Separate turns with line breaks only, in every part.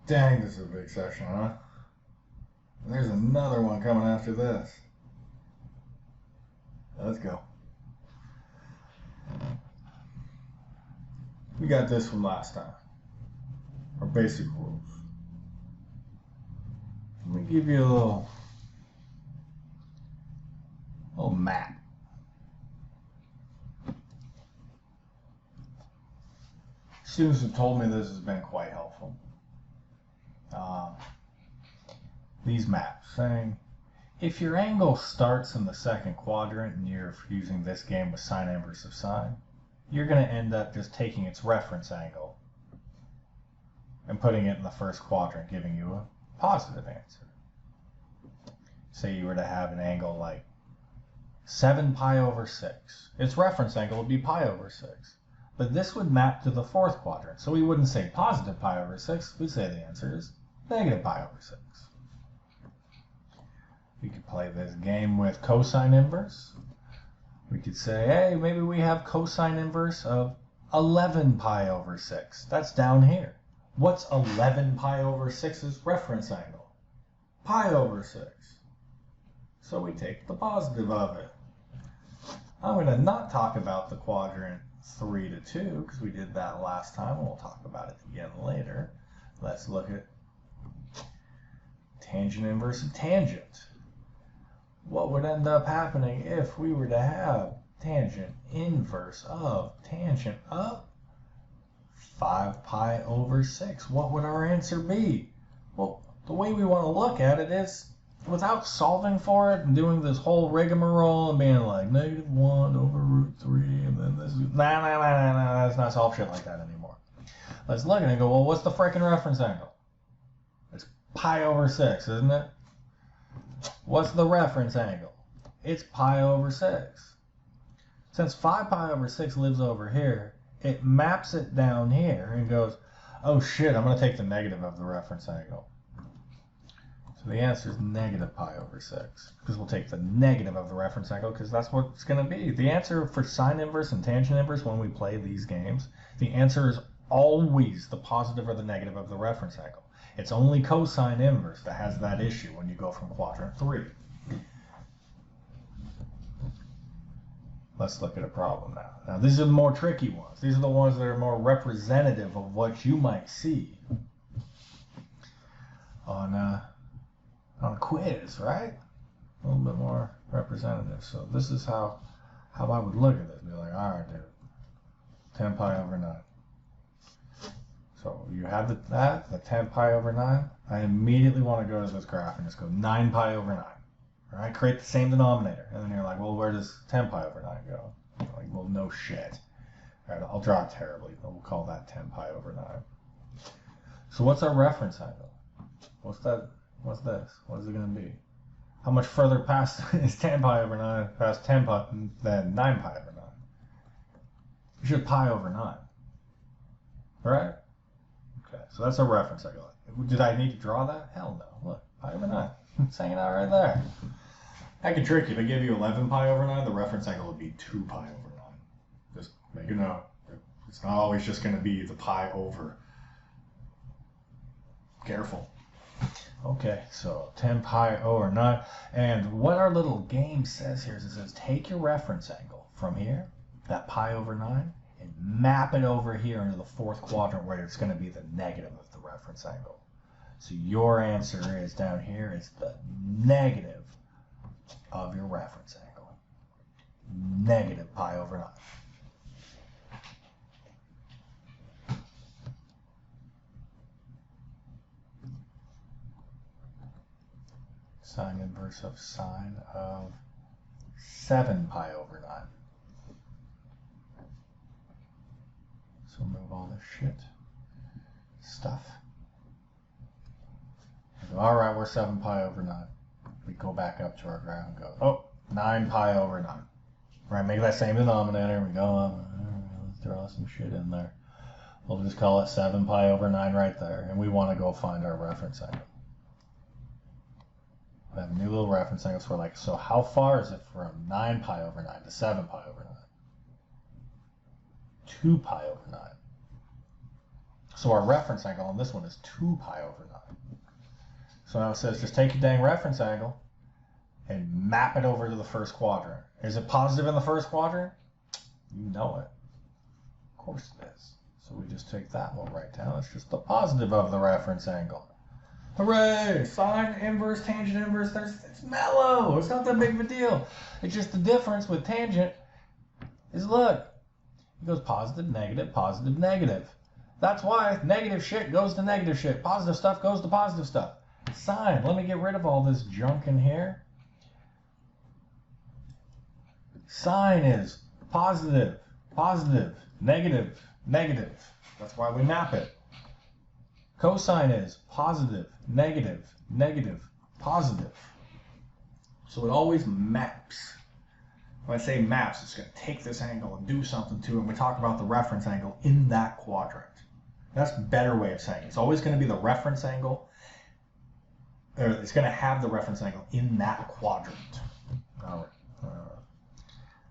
Dang, this is a big session, huh? There's another one coming after this. Let's go. We got this from last time. Our basic rules. Let me give you a little map. Students have told me this has been quite helpful. These maps saying if your angle starts in the second quadrant and you're using this game with sine inverse of sine, you're going to end up just taking its reference angle and putting it in the first quadrant, giving you a positive answer. Say you were to have an angle like 7 pi over 6. Its reference angle would be pi over 6. But this would map to the fourth quadrant, so we wouldn't say positive pi over 6. We'd say the answer is negative pi over 6. We could play this game with cosine inverse. We could say, hey, maybe we have cosine inverse of 11 pi over 6. That's down here. What's 11 pi over 6's reference angle? Pi over 6. So we take the positive of it. I'm going to not talk about the quadrant 3 to 2 because we did that last time, and we'll talk about it again later. Let's look at tangent inverse of tangent. What would end up happening if we were to have tangent inverse of tangent of 5 pi over 6? What would our answer be? Well, the way we want to look at it is without solving for it and doing this whole rigmarole and being like -1 over root 3 and then this is nah, let's not solve shit like that anymore. Let's look at it and go, well, what's the frickin' reference angle? It's pi over 6, isn't it? What's the reference angle? It's pi over 6. Since 5 pi over 6 lives over here, it maps it down here and goes, oh shit, I'm going to take the negative of the reference angle. So the answer is negative pi over 6, because we'll take the negative of the reference angle because that's what it's going to be. The answer for sine inverse and tangent inverse when we play these games, the answer is always the positive or the negative of the reference angle. It's only cosine inverse that has that issue when you go from quadrant 3. Let's look at a problem now. Now these are the more tricky ones. These are the ones that are more representative of what you might see on a quiz, right? A little bit more representative. So this is how I would look at this. Be like, all right, dude, 10 pi over 9. So you have the 10 pi over 9. I immediately want to go to this graph and just go 9 pi over 9. All right, create the same denominator. And then you're like, well, where does 10 pi over 9 go? You're like, well, no shit. All right, I'll draw it terribly, but we'll call that 10 pi over 9. So what's our reference angle? What's that? What's this? What is it going to be? How much further past is 10 pi over 9 past 10 pi than 9 pi over 9? You should pi over 9. Right? Okay, so that's a reference angle. Did I need to draw that? Hell no. Look, pi over 9. It's hanging out right there. I could trick you. If I give you 11 pi over 9, the reference angle would be 2 pi over 9. Just make a note. It's not always just going to be the pi over. Careful. Okay, so 10 pi over 9. And what our little game says here is it says take your reference angle from here, that pi over 9, and map it over here into the fourth quadrant where it's going to be the negative of the reference angle. So your answer is down here is the negative of your reference angle. Negative pi over 9. Sine inverse of sine of 7 pi over 9. So move all this shit stuff. All right, we're 7 pi over 9. We go back up to our graph and go, oh, 9 pi over 9. Right, make that same denominator. We go, let's throw some shit in there. We'll just call it 7 pi over 9 right there. And we want to go find our reference angle. We have a new little reference angle. So we're like, so how far is it from 9 pi over 9 to 7 pi over 9? 2 pi over 9. So our reference angle on this one is 2 pi over 9. So now it says just take your dang reference angle and map it over to the first quadrant. Is it positive in the first quadrant? You know it. Of course it is. So we just take that one right down. It's just the positive of the reference angle. Hooray! Sine inverse, tangent inverse, it's mellow. It's not that big of a deal. It's just the difference with tangent is, look, it goes positive, negative, positive, negative. That's why negative shit goes to negative shit. Positive stuff goes to positive stuff. Sine, let me get rid of all this junk in here. Sine is positive, positive, negative, negative. That's why we map it. Cosine is positive, negative, negative, positive. So it always maps. When I say maps, it's going to take this angle and do something to it. And we talk about the reference angle in that quadrant. That's a better way of saying it. It's always going to be the reference angle, or it's going to have the reference angle in that quadrant. All right.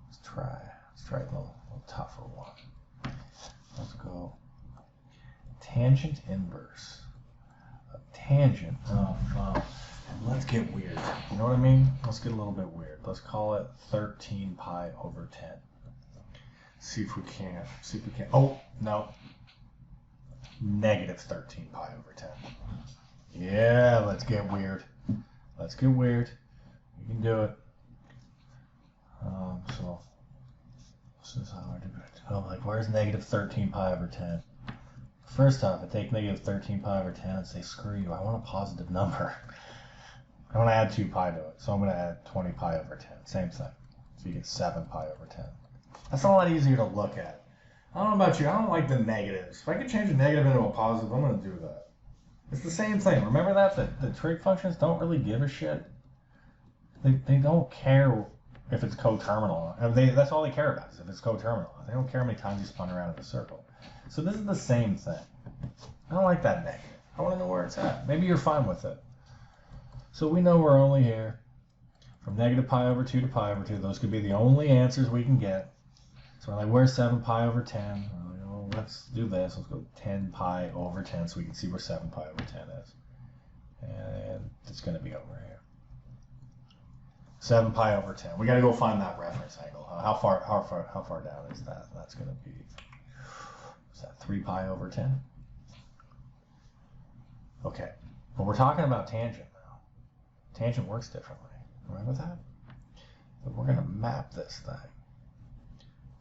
Let's try a little tougher one. Let's go tangent inverse. A tangent of, let's get weird. You know what I mean? Let's get a little bit weird. Let's call it 13 pi over 10. See if we can. Oh, no. Negative 13 pi over 10. Yeah, let's get weird. Let's get weird. You can do it. So this is how I do it. Oh, like, where's negative 13 pi over 10? First off, I take negative 13 pi over 10 and say, screw you, I want a positive number. I want to add 2 pi to it, so I'm going to add 20 pi over 10. Same thing. So you get 7 pi over 10. That's a lot easier to look at. I don't know about you, I don't like the negatives. If I could change a negative into a positive, I'm going to do that. It's the same thing. Remember that the trig functions don't really give a shit? They don't care if it's coterminal. That's all they care about is if it's coterminal. They don't care how many times you spun around in a circle. So this is the same thing. I don't like that negative. I want to know where it's at. Maybe you're fine with it. So we know we're only here from negative pi over 2 to pi over 2. Those could be the only answers we can get. So we're like, where's 7 pi over 10? Well, let's do this. Let's go 10 pi over 10 so we can see where 7 pi over 10 is. And it's going to be over here. 7 pi over 10. We got to go find that reference angle. How far down is that? That's going to be, is that 3 pi over 10? Okay, but we're talking about tangent now. Tangent works differently. Remember that? But we're going to map this thing.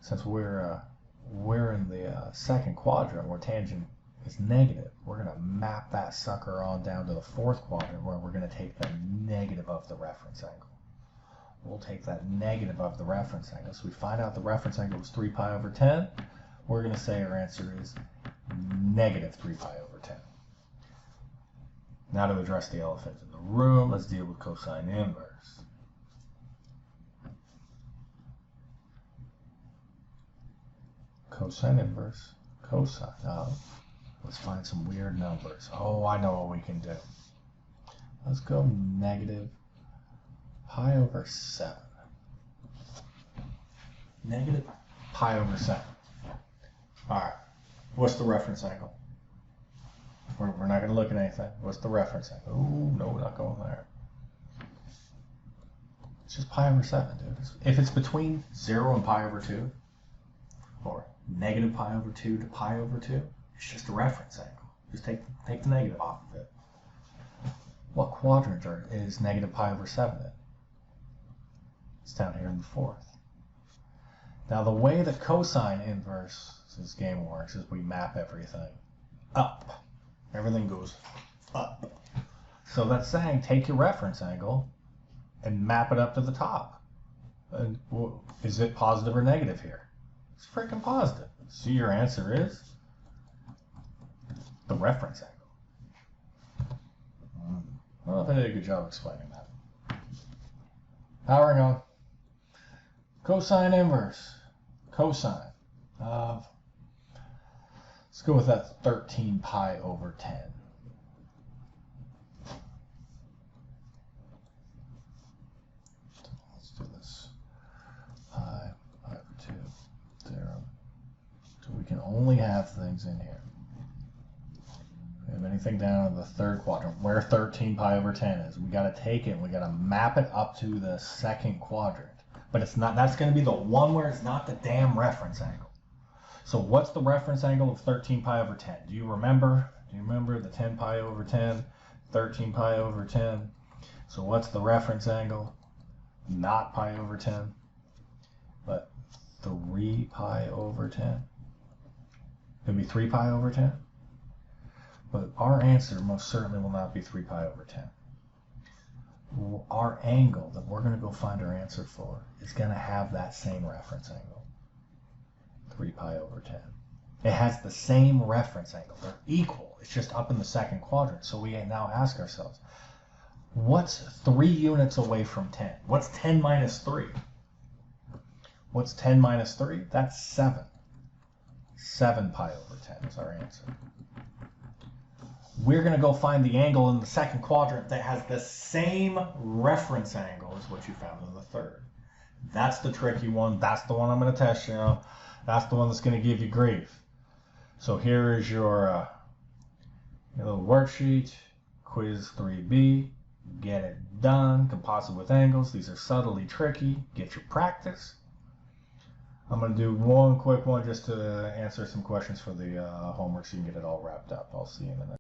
Since we're in the second quadrant where tangent is negative, we're going to map that sucker on down to the fourth quadrant where we're going to take the negative of the reference angle. We'll take that negative of the reference angle. So we find out the reference angle was 3 pi over 10. We're going to say our answer is negative 3 pi over 10. Now to address the elephant in the room, let's deal with cosine inverse. Cosine inverse, cosine. Let's find some weird numbers. Oh, I know what we can do. Let's go negative pi over 7. Negative pi over 7. All right. What's the reference angle? We're not going to look at anything. What's the reference angle? Oh, no, we're not going there. It's just pi over 7, dude. If it's between 0 and pi over 2, or negative pi over 2 to pi over 2, it's just a reference angle. Just take the negative off of it. What quadrant is negative pi over 7 in? It's down here in the fourth. Now the way that cosine inverse this game works is we map everything up. Everything goes up. So that's saying take your reference angle and map it up to the top. And is it positive or negative here? It's freaking positive. So your answer is the reference angle. I don't know if I did a good job explaining that. Powering on. Cosine inverse. Cosine of, let's go with that 13 pi over 10. Let's do this. Pi over 2, 0. So we can only have things in here. We have anything down in the third quadrant where 13 pi over 10 is. We got to take it and we got to map it up to the second quadrant. But it's not, that's going to be the one where it's not the damn reference angle. So what's the reference angle of 13 pi over 10? Do you remember? Do you remember the 10 pi over 10, 13 pi over 10? So what's the reference angle? Not pi over 10, but 3 pi over 10. Could be 3 pi over 10. But our answer most certainly will not be 3 pi over 10. Our angle that we're going to go find our answer for is going to have that same reference angle, 3 pi over 10. It has the same reference angle. They're equal. It's just up in the second quadrant. So we now ask ourselves, what's 3 units away from 10? What's 10 minus 3? What's 10 minus 3? That's 7. 7 pi over 10 is our answer. We're going to go find the angle in the second quadrant that has the same reference angle as what you found in the third. That's the tricky one. That's the one I'm going to test you on. That's the one that's going to give you grief. So here is your little worksheet, quiz 3B. Get it done. Composite with angles. These are subtly tricky. Get your practice. I'm going to do one quick one just to answer some questions for the homework so you can get it all wrapped up. I'll see you in a minute.